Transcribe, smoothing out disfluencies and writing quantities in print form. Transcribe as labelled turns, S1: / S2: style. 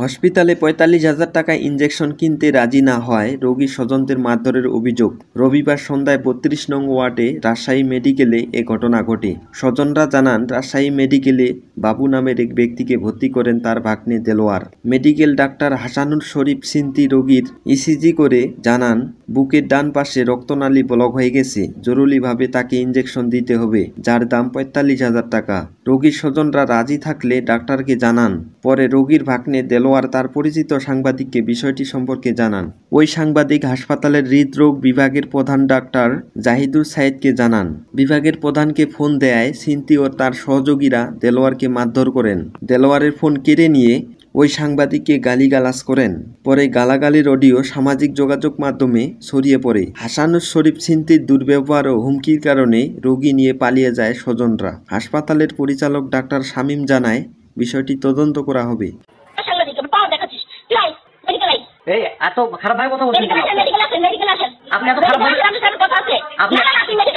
S1: হসপিটালে ৪৫,০০০ টাকা ইনজেকশন কিনতে রাজি না হয় রোগীর স্বজনদের মারধরের অভিযোগ। রবিবার সন্ধ্যায় ৩২ নং ওয়ার্ডে রাজশাহী মেডিকেলে এ ঘটনা ঘটে। স্বজনরা জানান, রাজশাহী মেডিকেলে বাবু নামের এক ব্যক্তিকে ভর্তি করেন তার ভাগ্নে দেলোয়ার। মেডিকেল ডাক্তার হাসানুর শরীফ সিন্তি রোগীর ইসিজি করে জানান, বুকের ডান পাশে রক্তনালী ব্লক হয়ে গেছে। জরুরিভাবে তাকে ইনজেকশন দিতে হবে, যার দাম ৪৫,০০০ টাকা। রোগীর স্বজনরা রাজি থাকলে ডাক্তারকে জানান। পরে রোগীর ভাগ্নে দেলোয়ার তার পরিচিত সাংবাদিককে বিষয়টি সম্পর্কে জানান। ওই সাংবাদিক হাসপাতালের হৃদরোগ বিভাগের প্রধান ডাক্তার জাহিদুর সাইদকে জানান। বিভাগের প্রধানকে ফোন দেয় সিন্তি ও তার সহযোগীরা দেলোয়ারকে মারধর করেন। দেলোয়ারের ফোন কেড়ে নিয়ে ওই সাংবাদিককে গালিগালাজ করেন। পরে গালাগালির অডিও সামাজিক যোগাযোগ মাধ্যমে ছড়িয়ে পড়ে। হাসানুর শরীফ সিন্তির দুর্ব্যবহার ও হুমকির কারণে রোগী নিয়ে পালিয়ে যায় স্বজনরা। হাসপাতালের পরিচালক ডাক্তার শামীম জানায়, বিষয়টি তদন্ত করা হবে।
S2: এত খারাপ ভাবে কথা বলছেন, আপনি এত খারাপ ভাবে